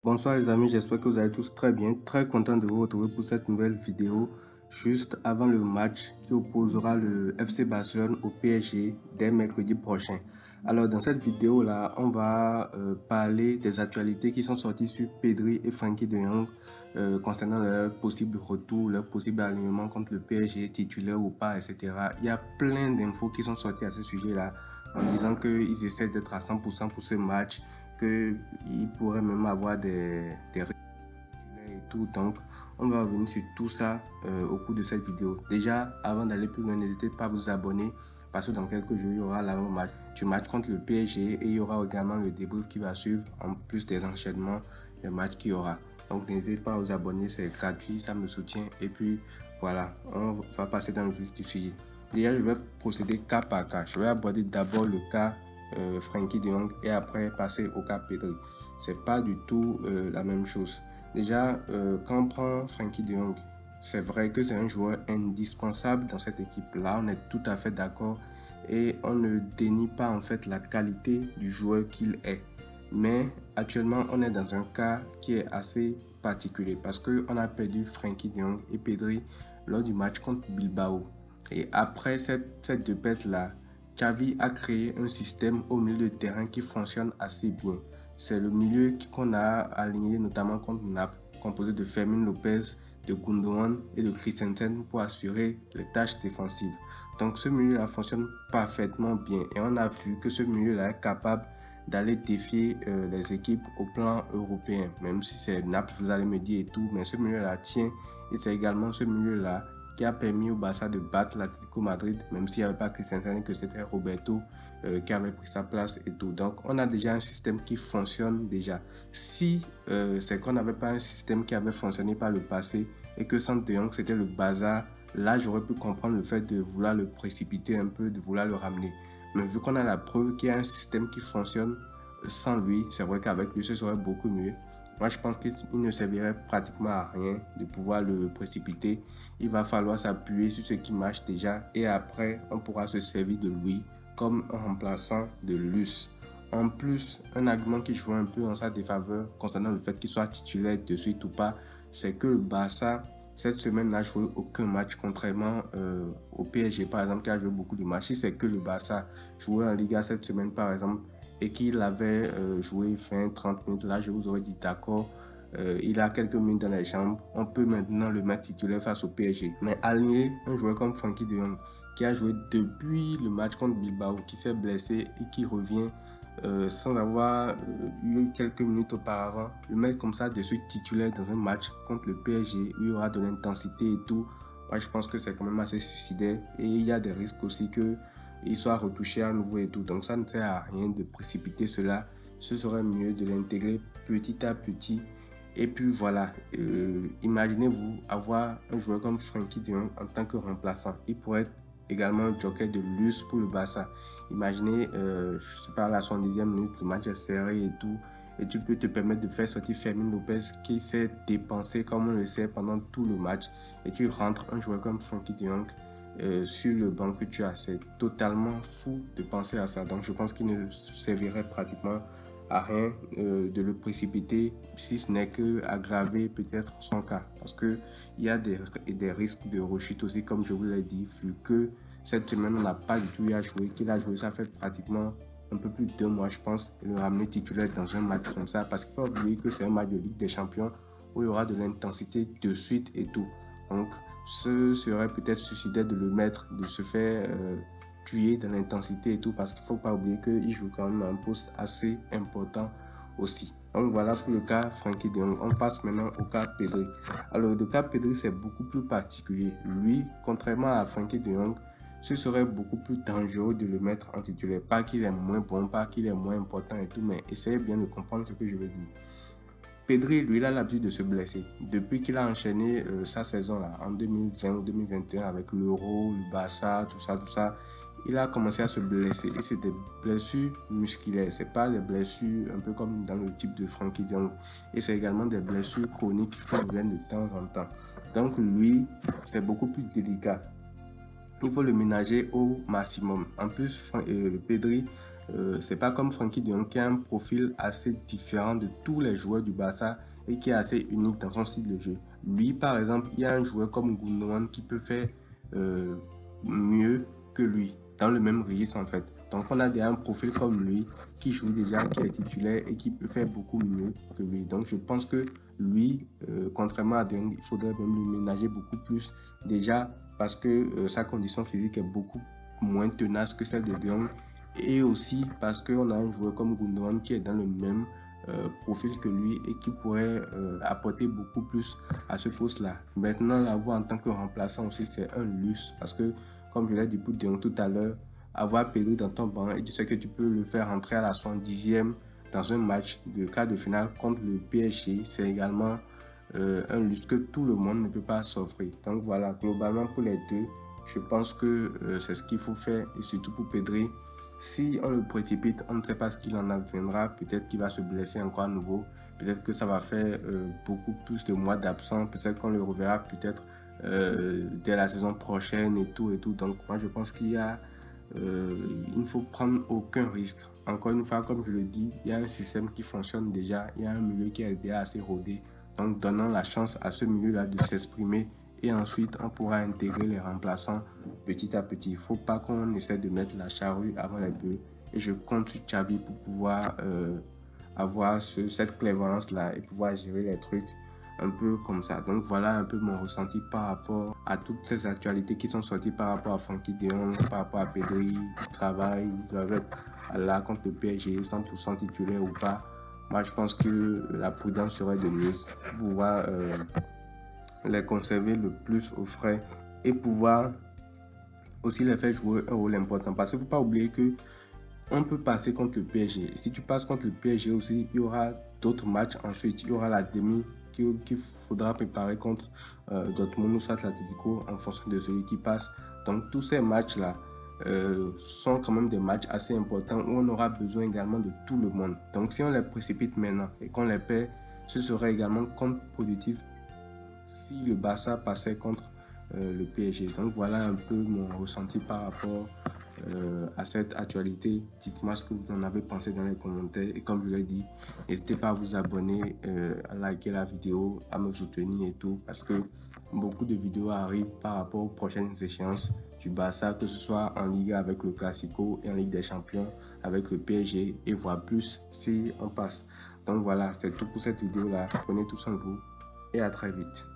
Bonsoir les amis, j'espère que vous allez tous très bien. Très content de vous retrouver pour cette nouvelle vidéo juste avant le match qui opposera le FC Barcelone au PSG dès mercredi prochain. Alors dans cette vidéo là, on va parler des actualités qui sont sorties sur Pedri et Frenkie de Jong concernant leur possible retour, leur possible alignement contre le PSG, titulaire ou pas, etc. Il y a plein d'infos qui sont sorties à ce sujet là en disant qu'ils essaient d'être à 100% pour ce match, qu'il pourrait même avoir des et tout. Donc, on va revenir sur tout ça au cours de cette vidéo. Déjà, avant d'aller plus loin, n'hésitez pas à vous abonner parce que dans quelques jours, il y aura l'avant-match du match contre le PSG et il y aura également le débrief qui va suivre en plus des enchaînements des matchs qu'il y aura. Donc, n'hésitez pas à vous abonner, c'est gratuit, ça me soutient. Et puis, voilà, on va passer dans le vif du sujet. Déjà, je vais procéder cas par cas. Je vais aborder d'abord le cas Frenkie de Jong et après passer au cas Pedri. C'est pas du tout la même chose. Déjà, quand on prend Frenkie de Jong, c'est vrai que c'est un joueur indispensable dans cette équipe-là. On est tout à fait d'accord et on ne dénie pas en fait la qualité du joueur qu'il est. Mais actuellement, on est dans un cas qui est assez particulier parce qu'on a perdu Frenkie de Jong et Pedri lors du match contre Bilbao. Et après cette défaite-là, Xavi a créé un système au milieu de terrain qui fonctionne assez bien. C'est le milieu qu'on a aligné notamment contre Naples, composé de Fermin Lopez, de Gundogan et de Christensen pour assurer les tâches défensives. Donc ce milieu-là fonctionne parfaitement bien et on a vu que ce milieu-là est capable d'aller défier les équipes au plan européen. Même si c'est Naples, vous allez me dire et tout, mais ce milieu-là tient et c'est également ce milieu-là qui a permis au Barça de battre l'Atlético Madrid, même s'il n'y avait pas Christensen, que c'était Roberto qui avait pris sa place et tout. Donc, on a déjà un système qui fonctionne déjà. Si c'est qu'on n'avait pas un système qui avait fonctionné par le passé et que sans De Jong, c'était le bazar, là, j'aurais pu comprendre le fait de vouloir le précipiter un peu, de vouloir le ramener. Mais vu qu'on a la preuve qu'il y a un système qui fonctionne sans lui, c'est vrai qu'avec lui, ce serait beaucoup mieux. Moi, je pense qu'il ne servirait pratiquement à rien de pouvoir le précipiter. Il va falloir s'appuyer sur ce qui marche déjà et après, on pourra se servir de lui comme un remplaçant de Luce. En plus, un argument qui joue un peu en sa défaveur concernant le fait qu'il soit titulaire de suite ou pas, c'est que le Barça, cette semaine, n'a joué aucun match, contrairement au PSG, par exemple, qui a joué beaucoup de matchs. Si c'est que le Barça jouait en Liga cette semaine, par exemple, et qu'il avait joué 20-30 minutes, là, je vous aurais dit d'accord, il a quelques minutes dans les jambes, on peut maintenant le mettre titulaire face au PSG. Mais aligner un joueur comme Frenkie de Jong, qui a joué depuis le match contre Bilbao, qui s'est blessé et qui revient sans avoir eu quelques minutes auparavant, le mettre comme ça de suite titulaire dans un match contre le PSG où il y aura de l'intensité et tout, moi je pense que c'est quand même assez suicidaire et il y a des risques aussi que il soit retouché à nouveau et tout. Donc ça ne sert à rien de précipiter cela. Ce serait mieux de l'intégrer petit à petit. Et puis voilà, imaginez-vous avoir un joueur comme Frenkie de Jong en tant que remplaçant. Il pourrait être également un joker de luxe pour le Barça. Imaginez, je sais pas, à la 70e minute, le match est serré et tout. Et tu peux te permettre de faire sortir Fermin Lopez qui s'est dépensé comme on le sait pendant tout le match. Et tu rentres un joueur comme Frenkie de Jong sur le banc que tu as. C'est totalement fou de penser à ça. Donc je pense qu'il ne servirait pratiquement à rien de le précipiter, si ce n'est qu'aggraver peut-être son cas. Parce qu'il y a des risques de rechute aussi, comme je vous l'ai dit, vu que cette semaine, on n'a pas du tout eu à jouer. Qu'il a joué, ça fait pratiquement un peu plus de 2 mois, je pense, le ramener titulaire dans un match comme ça. Parce qu'il faut oublier que c'est un match de Ligue des Champions où il y aura de l'intensité de suite et tout. Donc, ce serait peut-être suicidaire de le mettre, de se faire tuer dans l'intensité et tout, parce qu'il ne faut pas oublier qu'il joue quand même un poste assez important aussi. Donc voilà pour le cas Frenkie de Jong. On passe maintenant au cas Pedri. Alors le cas Pedri, c'est beaucoup plus particulier. Lui, contrairement à Frenkie de Jong, ce serait beaucoup plus dangereux de le mettre en titulaire. Pas qu'il est moins bon, pas qu'il est moins important et tout, mais essayez bien de comprendre ce que je veux dire. Pedri, lui, il a l'habitude de se blesser. Depuis qu'il a enchaîné sa saison là, en 2020 ou 2021 avec l'Euro, le Barça, tout ça, il a commencé à se blesser. Et c'est des blessures musculaires. C'est pas des blessures un peu comme dans le type de Frenkie de Jong. Et c'est également des blessures chroniques qui reviennent de temps en temps. Donc lui, c'est beaucoup plus délicat. Il faut le ménager au maximum. En plus, Pedri c'est pas comme Frenkie de Jong qui a un profil assez différent de tous les joueurs du Barça et qui est assez unique dans son style de jeu. Lui, par exemple, il y a un joueur comme Gundogan qui peut faire mieux que lui, dans le même registre en fait. Donc on a déjà un profil comme lui qui joue déjà, qui est titulaire et qui peut faire beaucoup mieux que lui. Donc je pense que lui, contrairement à De Jong, il faudrait même lui ménager beaucoup plus déjà parce que sa condition physique est beaucoup moins tenace que celle de De Jong et aussi parce qu'on a un joueur comme Gundogan qui est dans le même profil que lui et qui pourrait apporter beaucoup plus à ce poste-là. Maintenant, l'avoir en tant que remplaçant aussi, c'est un luxe parce que, comme je l'ai dit pour De Jong tout à l'heure, avoir Pedri dans ton banc et tu sais que tu peux le faire rentrer à la 70e dans un match de quart de finale contre le PSG, c'est également un luxe que tout le monde ne peut pas s'offrir. Donc voilà, globalement pour les deux, je pense que c'est ce qu'il faut faire et surtout pour Pedri. Si on le précipite, on ne sait pas ce qu'il en adviendra. Peut-être qu'il va se blesser encore à nouveau. Peut-être que ça va faire beaucoup plus de mois d'absence. Peut-être qu'on le reverra peut-être dès la saison prochaine et tout et tout. Donc moi je pense qu'il ne faut prendre aucun risque. Encore une fois, comme je le dis, il y a un système qui fonctionne déjà. Il y a un milieu qui est déjà assez rodé. Donc donnant la chance à ce milieu-là de s'exprimer et ensuite on pourra intégrer les remplaçants petit à petit. Il ne faut pas qu'on essaie de mettre la charrue avant les bœufs. Et je compte sur Xavi pour pouvoir avoir cette clémence-là et pouvoir gérer les trucs un peu comme ça. Donc voilà un peu mon ressenti par rapport à toutes ces actualités qui sont sorties par rapport à Frenkie de Jong, par rapport à Pedri, qui travaille, vous avez là contre le PSG, 100% titulaire ou pas. Moi je pense que la prudence serait de mise pour pouvoir les conserver le plus au frais et pouvoir aussi les faire jouer un rôle important. Parce qu'il ne faut pas oublier que on peut passer contre le PSG. Si tu passes contre le PSG aussi, il y aura d'autres matchs ensuite. Il y aura la demi qu'il faudra préparer contre Dortmund ou soit l'Atlético en fonction de celui qui passe. Donc tous ces matchs-là sont quand même des matchs assez importants où on aura besoin également de tout le monde. Donc si on les précipite maintenant et qu'on les perd, ce serait également contre-productif si le Barça passait contre le PSG. Donc voilà un peu mon ressenti par rapport à cette actualité. Dites-moi ce que vous en avez pensé dans les commentaires. Et comme je l'ai dit, n'hésitez pas à vous abonner, à liker la vidéo, à me soutenir et tout. Parce que beaucoup de vidéos arrivent par rapport aux prochaines échéances du Barça, que ce soit en Liga avec le Classico et en Ligue des Champions avec le PSG et voire plus si on passe. Donc voilà, c'est tout pour cette vidéo là. Prenez tout soin de vous et à très vite.